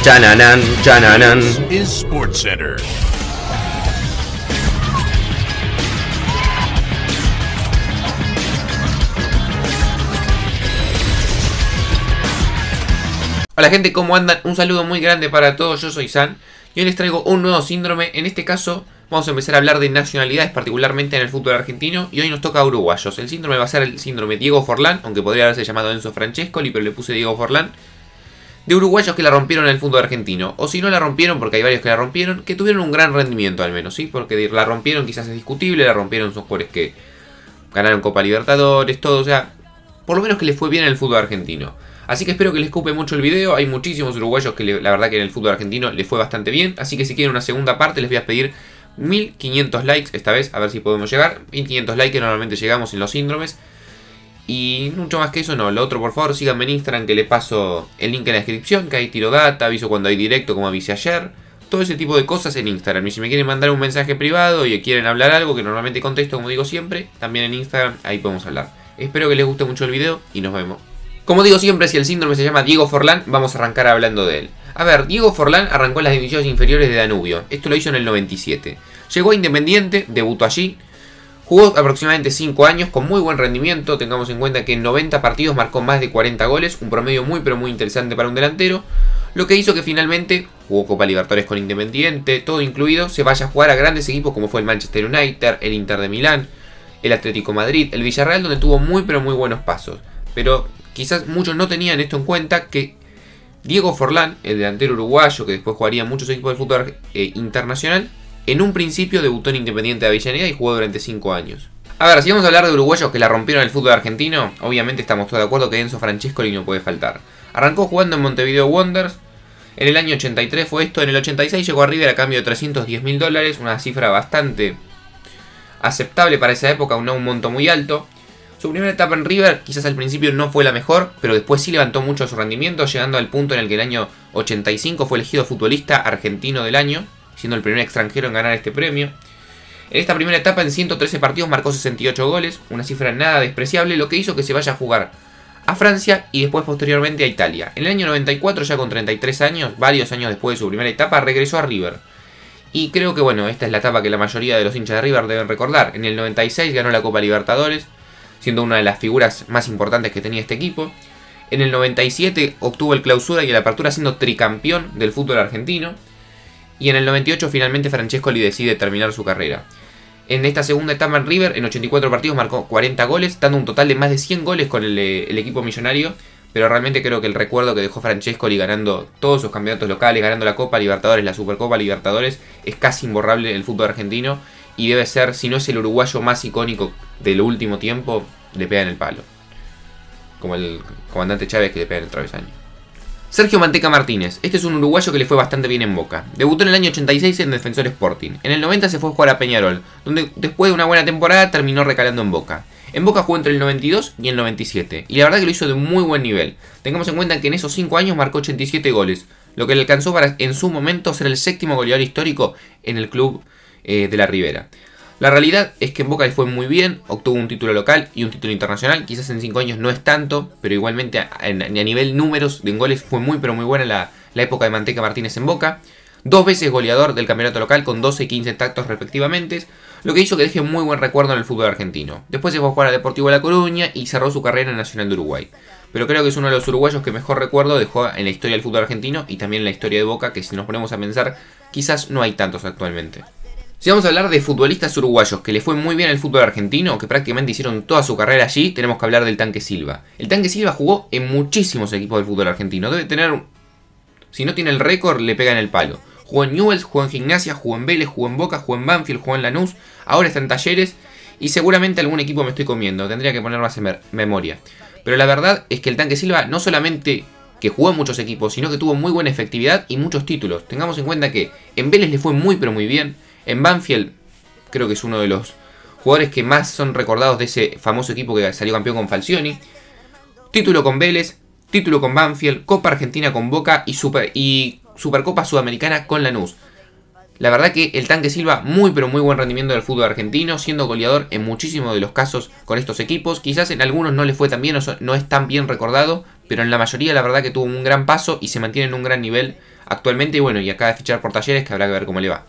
Chananan, chananan. Is SportsCenter. Hola gente, ¿cómo andan? Un saludo muy grande para todos, yo soy San y hoy les traigo un nuevo síndrome. En este caso vamos a empezar a hablar de nacionalidades, particularmente en el fútbol argentino, y hoy nos toca a uruguayos. El síndrome va a ser el síndrome Diego Forlán, aunque podría haberse llamado Enzo Francescoli, pero le puse Diego Forlán, de uruguayos que la rompieron en el fútbol argentino, o si no la rompieron, porque hay varios que la rompieron, que tuvieron un gran rendimiento al menos, ¿sí? Porque la rompieron quizás es discutible, la rompieron son jugadores que ganaron Copa Libertadores, todo, o sea, por lo menos que les fue bien en el fútbol argentino. Así que espero que les cupe mucho el video. Hay muchísimos uruguayos que la verdad que en el fútbol argentino les fue bastante bien. Así que si quieren una segunda parte les voy a pedir 1500 likes esta vez, a ver si podemos llegar. 1500 likes que normalmente llegamos en los síndromes. Y mucho más que eso no. Lo otro, por favor, síganme en Instagram, que les paso el link en la descripción, que ahí tiro data, aviso cuando hay directo, como avisé ayer. Todo ese tipo de cosas en Instagram. Y si me quieren mandar un mensaje privado y quieren hablar algo, que normalmente contesto como digo siempre, también en Instagram, ahí podemos hablar. Espero que les guste mucho el video y nos vemos. Como digo siempre, si el síndrome se llama Diego Forlán, vamos a arrancar hablando de él. A ver, Diego Forlán arrancó en las divisiones inferiores de Danubio. Esto lo hizo en el 97. Llegó a Independiente, debutó allí. Jugó aproximadamente 5 años con muy buen rendimiento. Tengamos en cuenta que en 90 partidos marcó más de 40 goles. Un promedio muy pero muy interesante para un delantero. Lo que hizo que finalmente jugó Copa Libertadores con Independiente, todo incluido, se vaya a jugar a grandes equipos como fue el Manchester United, el Inter de Milán, el Atlético Madrid, el Villarreal, donde tuvo muy pero muy buenos pasos. Pero quizás muchos no tenían esto en cuenta, que Diego Forlán, el delantero uruguayo que después jugaría en muchos equipos del fútbol internacional, en un principio debutó en Independiente de Avellaneda y jugó durante 5 años. A ver, si vamos a hablar de uruguayos que la rompieron en el fútbol argentino, obviamente estamos todos de acuerdo que Enzo Francescoli no puede faltar. Arrancó jugando en Montevideo Wanderers, en el año 83 fue esto, en el 86 llegó a River a cambio de $310.000, una cifra bastante aceptable para esa época, no un monto muy alto. Su primera etapa en River quizás al principio no fue la mejor, pero después sí levantó mucho su rendimiento, llegando al punto en el que el año 85 fue elegido futbolista argentino del año, siendo el primer extranjero en ganar este premio. En esta primera etapa en 113 partidos marcó 68 goles, una cifra nada despreciable, lo que hizo que se vaya a jugar a Francia y después posteriormente a Italia. En el año 94, ya con 33 años, varios años después de su primera etapa, regresó a River. Y creo que bueno, esta es la etapa que la mayoría de los hinchas de River deben recordar. En el 96 ganó la Copa Libertadores, siendo una de las figuras más importantes que tenía este equipo. En el 97 obtuvo el Clausura y el Apertura, siendo tricampeón del fútbol argentino. Y en el 98 finalmente Francescoli decide terminar su carrera. En esta segunda etapa en River, en 84 partidos marcó 40 goles, dando un total de más de 100 goles con el equipo millonario. Pero realmente creo que el recuerdo que dejó Francescoli ganando todos sus campeonatos locales, ganando la Copa Libertadores, la Supercopa Libertadores, es casi imborrable en el fútbol argentino. Y debe ser, si no es el uruguayo más icónico del último tiempo, le pega en el palo. Como el comandante Chávez, que le pega en el travesaño. Sergio Manteca Martínez. Este es un uruguayo que le fue bastante bien en Boca. Debutó en el año 86 en Defensor Sporting. En el 90 se fue a jugar a Peñarol, donde después de una buena temporada terminó recalando en Boca. En Boca jugó entre el 92 y el 97. Y la verdad que lo hizo de muy buen nivel. Tengamos en cuenta que en esos 5 años marcó 87 goles, lo que le alcanzó para en su momento ser el séptimo goleador histórico en el club de la Ribera. La realidad es que en Boca le fue muy bien, obtuvo un título local y un título internacional, quizás en 5 años no es tanto, pero igualmente a nivel números de goles fue muy pero muy buena la época de Manteca Martínez en Boca. 2 veces goleador del campeonato local con 12 y 15 tactos respectivamente, lo que hizo que deje muy buen recuerdo en el fútbol argentino. Después se fue a jugar a Deportivo La Coruña y cerró su carrera en Nacional de Uruguay. Pero creo que es uno de los uruguayos que mejor recuerdo dejó en la historia del fútbol argentino y también en la historia de Boca, que si nos ponemos a pensar, quizás no hay tantos actualmente. Si vamos a hablar de futbolistas uruguayos que le fue muy bien al fútbol argentino, que prácticamente hicieron toda su carrera allí, tenemos que hablar del Tanque Silva. El Tanque Silva jugó en muchísimos equipos del fútbol argentino. Debe tener, si no tiene el récord, le pega en el palo. Jugó en Newell's, jugó en Gimnasia, jugó en Vélez, jugó en Boca, jugó en Banfield, jugó en Lanús, ahora está en Talleres y seguramente algún equipo me estoy comiendo, tendría que poner más en memoria. Pero la verdad es que el Tanque Silva no solamente que jugó en muchos equipos, sino que tuvo muy buena efectividad y muchos títulos. Tengamos en cuenta que en Vélez le fue muy pero muy bien. En Banfield creo que es uno de los jugadores que más son recordados de ese famoso equipo que salió campeón con Falcioni. Título con Vélez, título con Banfield, Copa Argentina con Boca y Supercopa Sudamericana con Lanús. La verdad que el Tanque Silva muy pero muy buen rendimiento del fútbol argentino, siendo goleador en muchísimos de los casos con estos equipos. Quizás en algunos no le fue tan bien, no es tan bien recordado, pero en la mayoría la verdad que tuvo un gran paso y se mantiene en un gran nivel actualmente. Y bueno, y acaba de fichar por Talleres, que habrá que ver cómo le va.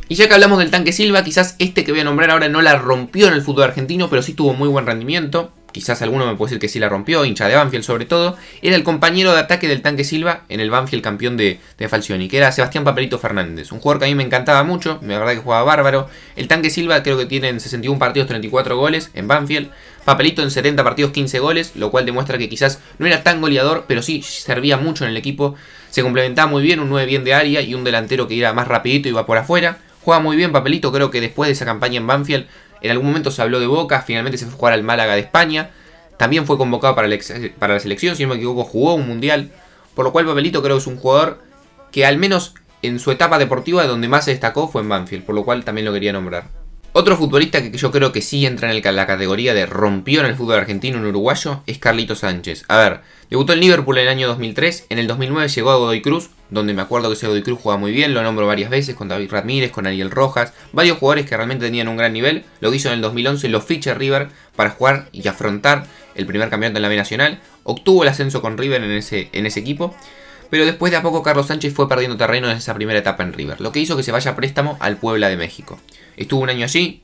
Y ya que hablamos del Tanque Silva, quizás este que voy a nombrar ahora no la rompió en el fútbol argentino, pero sí tuvo muy buen rendimiento. Quizás alguno me puede decir que sí la rompió, hincha de Banfield sobre todo. Era el compañero de ataque del Tanque Silva en el Banfield campeón de Falcioni, que era Sebastián Papelito Fernández. Un jugador que a mí me encantaba mucho, la verdad que jugaba bárbaro. El Tanque Silva creo que tiene en 61 partidos 34 goles en Banfield. Papelito en 70 partidos 15 goles, lo cual demuestra que quizás no era tan goleador, pero sí servía mucho en el equipo. Se complementaba muy bien, un 9 bien de área y un delantero que iba más rapidito y iba por afuera. Juega muy bien Papelito, creo que después de esa campaña en Banfield, en algún momento se habló de Boca, finalmente se fue a jugar al Málaga de España. También fue convocado para la selección, si no me equivoco, jugó un mundial. Por lo cual Papelito creo que es un jugador que al menos en su etapa deportiva donde más se destacó fue en Banfield, por lo cual también lo quería nombrar. Otro futbolista que yo creo que sí entra en la categoría de rompió en el fútbol argentino, un uruguayo, es Carlitos Sánchez. A ver, debutó en Liverpool en el año 2003, en el 2009 llegó a Godoy Cruz, donde me acuerdo que ese Godoy Cruz jugaba muy bien, lo nombro varias veces, con David Ramírez, con Ariel Rojas, varios jugadores que realmente tenían un gran nivel. Lo que hizo en el 2011, lo ficha River para jugar y afrontar el primer campeonato en la B Nacional, obtuvo el ascenso con River en ese equipo. Pero después de a poco Carlos Sánchez fue perdiendo terreno en esa primera etapa en River, lo que hizo que se vaya a préstamo al Puebla de México. Estuvo un año allí,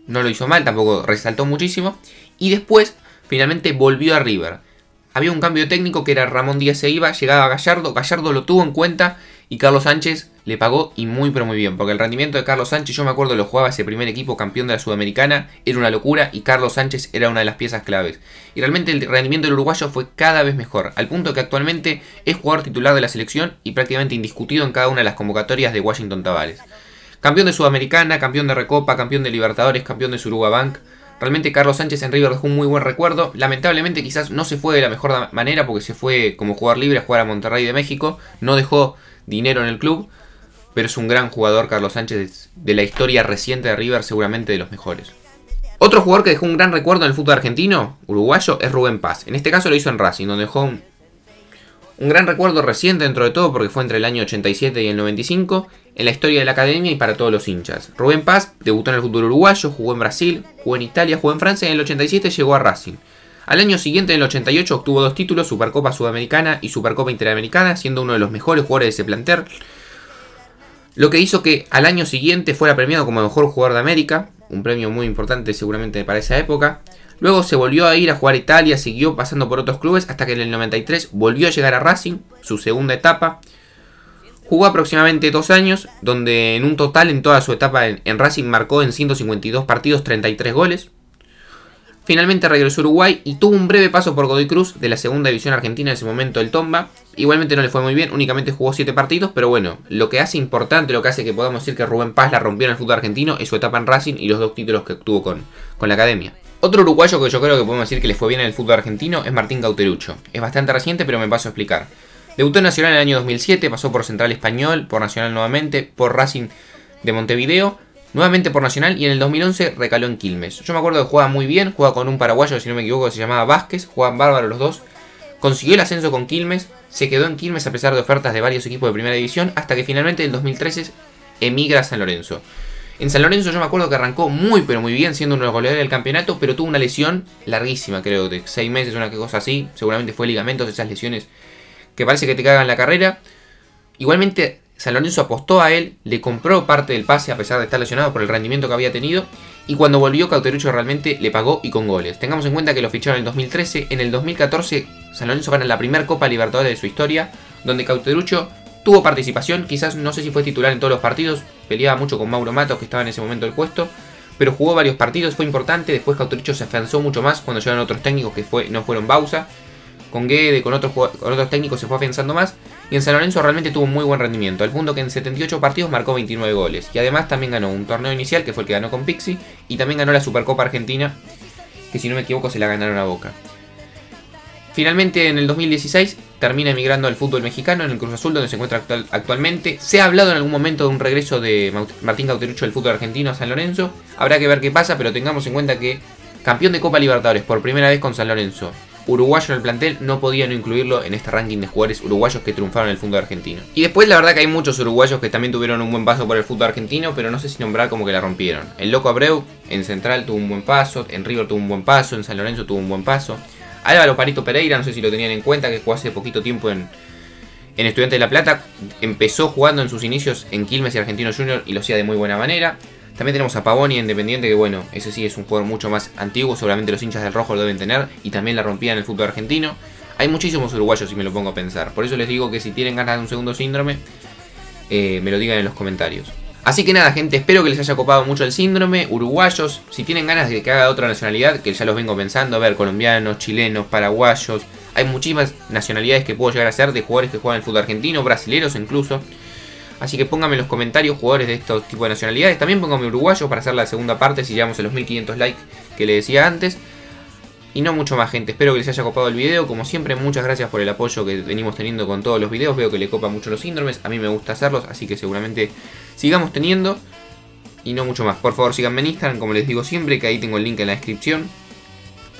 no lo hizo mal, tampoco resaltó muchísimo, y después finalmente volvió a River. Había un cambio técnico que era Ramón Díaz se iba, llegaba Gallardo, Gallardo lo tuvo en cuenta y Carlos Sánchez le pagó y muy pero muy bien, porque el rendimiento de Carlos Sánchez, yo me acuerdo lo jugaba ese primer equipo campeón de la Sudamericana, era una locura y Carlos Sánchez era una de las piezas claves. Y realmente el rendimiento del uruguayo fue cada vez mejor, al punto que actualmente es jugador titular de la selección y prácticamente indiscutido en cada una de las convocatorias de Washington Tavares. Campeón de Sudamericana, campeón de Recopa, campeón de Libertadores, campeón de Suruga Bank. Realmente Carlos Sánchez en River dejó un muy buen recuerdo. Lamentablemente quizás no se fue de la mejor manera porque se fue como jugador libre a jugar a Monterrey de México. No dejó dinero en el club, pero es un gran jugador Carlos Sánchez, de la historia reciente de River, seguramente de los mejores. Otro jugador que dejó un gran recuerdo en el fútbol argentino, uruguayo, es Rubén Paz. En este caso lo hizo en Racing, donde dejó un gran recuerdo reciente dentro de todo porque fue entre el año 87 y el 95 en la historia de la academia y para todos los hinchas. Rubén Paz debutó en el fútbol uruguayo, jugó en Brasil, jugó en Italia, jugó en Francia y en el 87 llegó a Racing. Al año siguiente, en el 88, obtuvo 2 títulos, Supercopa Sudamericana y Supercopa Interamericana, siendo uno de los mejores jugadores de ese plantel. Lo que hizo que al año siguiente fuera premiado como mejor jugador de América, un premio muy importante seguramente para esa época. Luego se volvió a ir a jugar a Italia, siguió pasando por otros clubes hasta que en el 93 volvió a llegar a Racing, su segunda etapa. Jugó aproximadamente 2 años, donde en un total en toda su etapa en Racing marcó en 152 partidos 33 goles. Finalmente regresó a Uruguay y tuvo un breve paso por Godoy Cruz de la segunda división argentina en ese momento, el Tomba. Igualmente no le fue muy bien, únicamente jugó 7 partidos, pero bueno, lo que hace importante, lo que hace que podamos decir que Rubén Paz la rompió en el fútbol argentino es su etapa en Racing y los 2 títulos que obtuvo con la academia. Otro uruguayo que yo creo que podemos decir que le fue bien en el fútbol argentino es Martín Cauterucho. Es bastante reciente, pero me paso a explicar. Debutó en Nacional en el año 2007, pasó por Central Español, por Nacional nuevamente, por Racing de Montevideo, nuevamente por Nacional y en el 2011 recaló en Quilmes. Yo me acuerdo que jugaba muy bien, jugaba con un paraguayo, si no me equivoco, que se llamaba Vázquez, jugaban bárbaro los dos. Consiguió el ascenso con Quilmes, se quedó en Quilmes a pesar de ofertas de varios equipos de primera división, hasta que finalmente en el 2013 emigra a San Lorenzo. En San Lorenzo yo me acuerdo que arrancó muy pero muy bien, siendo uno de los goleadores del campeonato, pero tuvo una lesión larguísima, creo, de 6 meses, una cosa así. Seguramente fue ligamentos, esas lesiones que parece que te cagan la carrera. Igualmente San Lorenzo apostó a él, le compró parte del pase a pesar de estar lesionado por el rendimiento que había tenido. Y cuando volvió Cauterucho realmente le pagó y con goles. Tengamos en cuenta que lo ficharon en el 2013, en el 2014 San Lorenzo gana la primera Copa Libertadores de su historia, donde Cauterucho tuvo participación, quizás no sé si fue titular en todos los partidos, peleaba mucho con Mauro Matos que estaba en ese momento del puesto, pero jugó varios partidos, fue importante. Después Cauterucho se afianzó mucho más cuando llegaron otros técnicos que no fueron Bausa, con Guede, con otros técnicos se fue afianzando más, y en San Lorenzo realmente tuvo un muy buen rendimiento, al punto que en 78 partidos marcó 29 goles, y además también ganó un torneo inicial que fue el que ganó con Pixi, y también ganó la Supercopa Argentina, que si no me equivoco se la ganaron a Boca. Finalmente en el 2016 termina emigrando al fútbol mexicano en el Cruz Azul, donde se encuentra actualmente. Se ha hablado en algún momento de un regreso de Martín Cauterucho del fútbol argentino a San Lorenzo. Habrá que ver qué pasa, pero tengamos en cuenta que campeón de Copa Libertadores por primera vez con San Lorenzo, uruguayo en el plantel, no podía no incluirlo en este ranking de jugadores uruguayos que triunfaron en el fútbol argentino. Y después la verdad que hay muchos uruguayos que también tuvieron un buen paso por el fútbol argentino, pero no sé si nombrar como que la rompieron. El Loco Abreu en Central tuvo un buen paso, en River tuvo un buen paso, en San Lorenzo tuvo un buen paso. Álvaro Parito Pereira, no sé si lo tenían en cuenta, que jugó hace poquito tiempo en En Estudiantes de La Plata empezó jugando en sus inicios en Quilmes y Argentinos Juniors y lo hacía de muy buena manera. También tenemos a Pavoni en Independiente, que bueno, ese sí es un jugador mucho más antiguo, seguramente los hinchas del rojo lo deben tener, y también la rompía en el fútbol argentino. Hay muchísimos uruguayos si me lo pongo a pensar, por eso les digo que si tienen ganas de un segundo síndrome, me lo digan en los comentarios. Así que nada, gente, espero que les haya copado mucho el síndrome. Uruguayos, si tienen ganas de que haga otra nacionalidad, que ya los vengo pensando, a ver, colombianos, chilenos, paraguayos, hay muchísimas nacionalidades que puedo llegar a ser de jugadores que juegan en el fútbol argentino, brasileros incluso. Así que pónganme en los comentarios jugadores de estos tipos de nacionalidades. También pónganme uruguayos para hacer la segunda parte si llegamos a los 1500 likes que les decía antes. Y no mucho más, gente. Espero que les haya copado el video. Como siempre, muchas gracias por el apoyo que venimos teniendo con todos los videos. Veo que le copa mucho los síndromes. A mí me gusta hacerlos, así que seguramente sigamos teniendo. Y no mucho más. Por favor, síganme en Instagram, como les digo siempre, que ahí tengo el link en la descripción.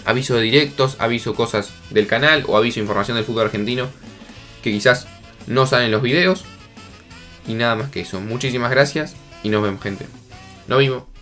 Aviso de directos, aviso cosas del canal o aviso información del fútbol argentino que quizás no salen en los videos. Y nada más que eso. Muchísimas gracias y nos vemos, gente. Nos vemos.